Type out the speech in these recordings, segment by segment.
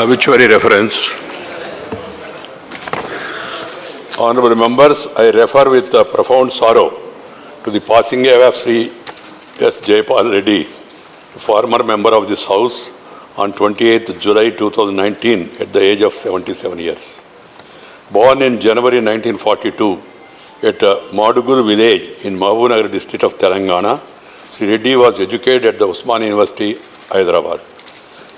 Obituary reference. Honorable members, I refer with profound sorrow to the passing away of Sri S. Jayapal Reddy, former member of this House, on 28th July 2019 at the age of 77 years. Born in January 1942 at Madugur village in Mahabubnagar district of Telangana, Sri Reddy was educated at the Osmania University, Hyderabad.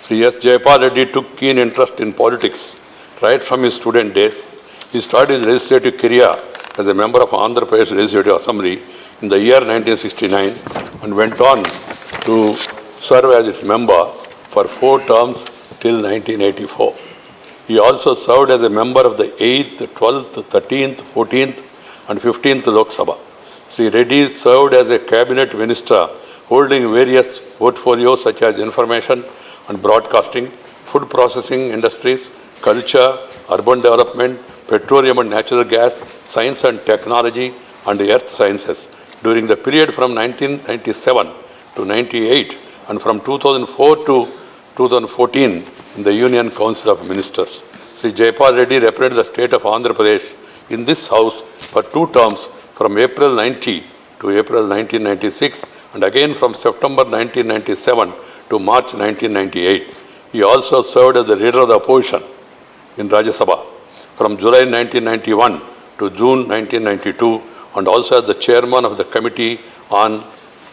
Sri S. Jayapal Reddy took keen interest in politics right from his student days. He started his legislative career as a member of Andhra Pradesh Legislative Assembly in the year 1969 and went on to serve as its member for 4 terms till 1984. He also served as a member of the 8th, 12th, 13th, 14th and 15th Lok Sabha. Sri Reddy served as a cabinet minister holding various portfolios such as information and broadcasting, food processing industries, culture, urban development, petroleum and natural gas, science and technology, and earth sciences during the period from 1997 to 98 and from 2004 to 2014 in the Union Council of Ministers. Sri Jayapal Reddy represented the state of Andhra Pradesh in this House for 2 terms from April 90 to April 1996 and again from September 1997 to March 1998. He also served as the leader of the opposition in Rajya Sabha from July 1991 to June 1992 and also as the chairman of the Committee on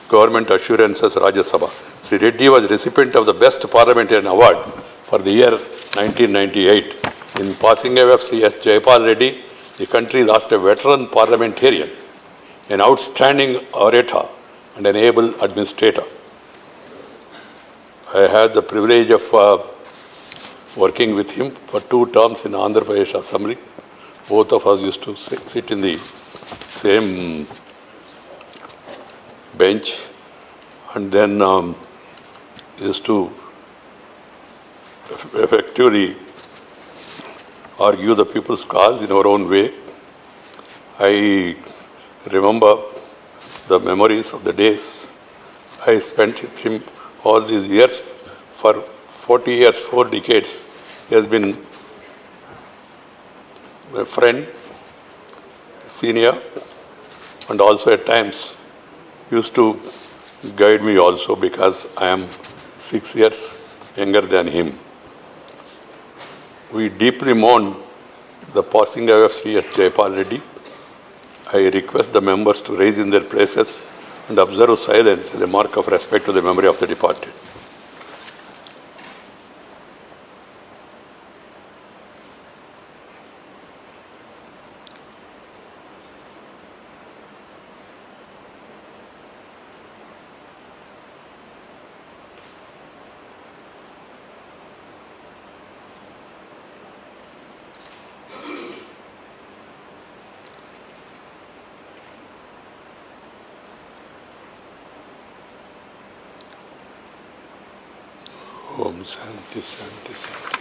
Government Assurances Rajya Sabha. Sri Reddy was recipient of the Best Parliamentarian Award for the year 1998. In passing away of Sri S. Jayapal Reddy, the country lost a veteran parliamentarian, an outstanding orator and an able administrator. I had the privilege of working with him for 2 terms in Andhra Pradesh Assembly. Both of us used to sit in the same bench and then used to effectively argue the people's cause in our own way. I remember the memories of the days I spent with him all these years. For 40 years, 4 decades, he has been a friend, senior, and also at times used to guide me also because I am 6 years younger than him. We deeply mourn the passing away of Sri S. Jayapal Reddy. I request the members to rise in their places and observe silence as a mark of respect to the memory of the departed. Om Shanti, Shanti, Shanti.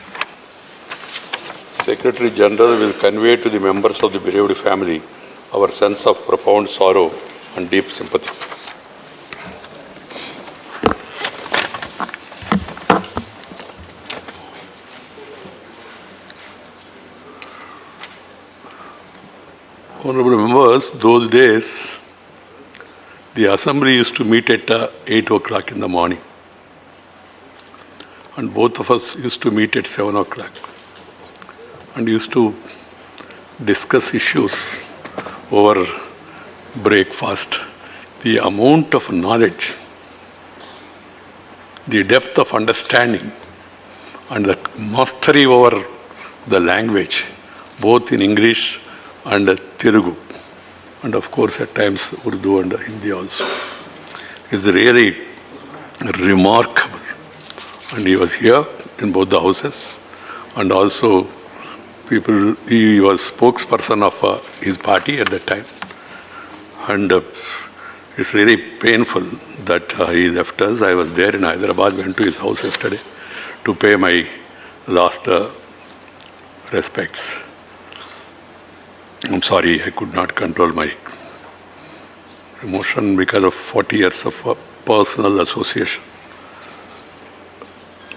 Secretary General will convey to the members of the bereaved family our sense of profound sorrow and deep sympathy. Honorable members, those days the assembly used to meet at 8 o'clock in the morning. And both of us used to meet at 7 o'clock and used to discuss issues over breakfast. The amount of knowledge, the depth of understanding and the mastery over the language, both in English and Telugu, and of course at times Urdu and Hindi also, is really remarkable. And he was here in both the houses, and also he was spokesperson of his party at that time. And it's really painful that he left us. I was there in Hyderabad, went to his house yesterday to pay my last respects. I'm sorry, I could not control my emotion because of 40 years of personal association.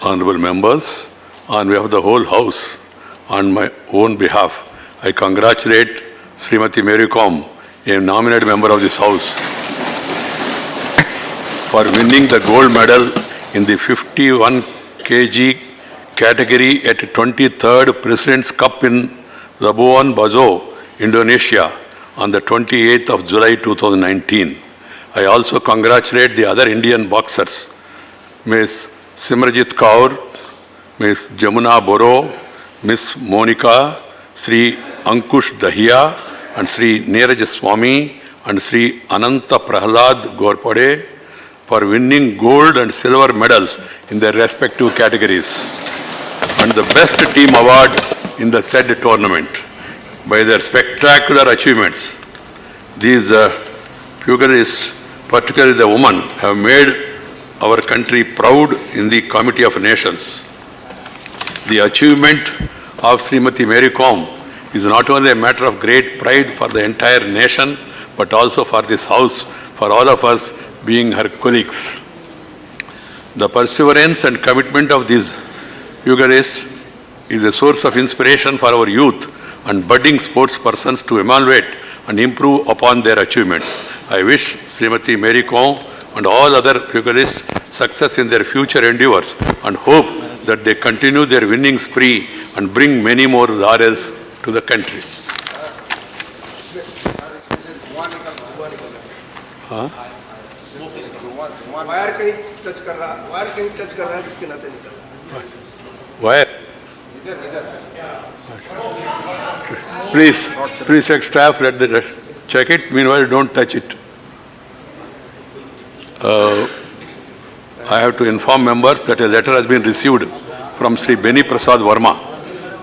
Honorable members, on behalf of the whole House, on my own behalf, I congratulate Srimati Mary Kom, a nominated member of this House, for winning the gold medal in the 51 kg category at 23rd President's Cup in Labuan Bajo, Indonesia on the 28th of July 2019. I also congratulate the other Indian boxers, Ms. Simranjit Kaur, Ms. Jamuna Boro, Ms. Monica, Sri Ankush Dahiya, and Sri Neeraj Swami, and Sri Ananta Prahlad Gorpade for winning gold and silver medals in their respective categories, and the best team award in the said tournament. By their spectacular achievements, these pugilists, particularly the women, have made our country proud in the Committee of Nations. The achievement of Srimati Mary Kom is not only a matter of great pride for the entire nation, but also for this House, for all of us being her colleagues. The perseverance and commitment of these pugilists is a source of inspiration for our youth and budding sports persons to evaluate and improve upon their achievements. I wish Srimati Mary Kom and all other pugilists success in their future endeavors and hope that they continue their winning spree and bring many more laurels to the country. Wire कहीं touch कर रहा है जिसके नाते निकल रहा है। Wire? Please check staff, let the rest check it. Meanwhile, don't touch it. I have to inform members that a letter has been received from Sri Beni Prasad Verma,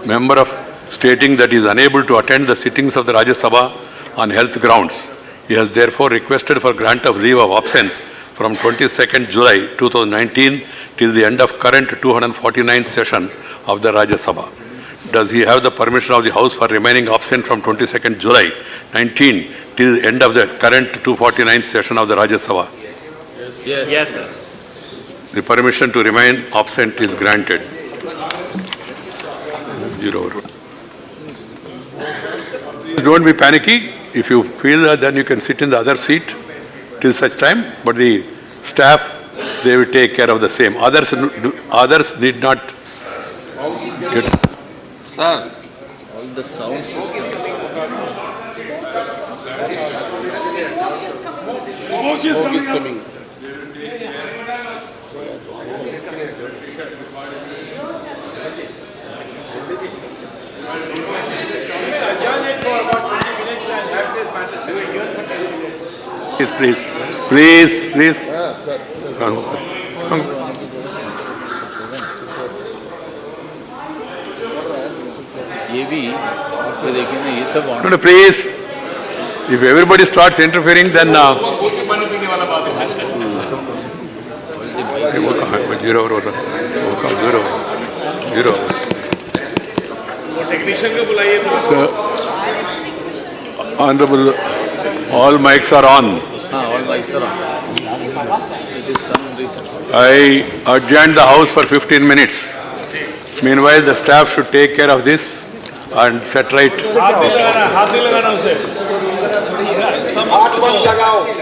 member of stating that he is unable to attend the sittings of the Rajya Sabha on health grounds. He has therefore requested for grant of leave of absence from 22nd July 2019 till the end of current 249th session of the Rajya Sabha. Does he have the permission of the House for remaining absent from 22nd July 19 till the end of the current 249th session of the Rajya Sabha? Yes, sir. The permission to remain absent is granted. 0. Don't be panicky. If you feel that, then you can sit in the other seat till such time, but the staff, they will take care of the same. Others need not get... Sir, all the sound system. Smoke is coming. Please. Come. ये भी आपको देखिए ना ये सब No, please. If everybody starts interfering, then zero. Technician को बुलाइए। Honorable, all mics are on. हाँ all mics are on. It is some reason. I adjourn the House for 15 minutes. Meanwhile, the staff should take care of this and set right. हाथ नहीं लगाना उसे। हाथ मत लगाओ।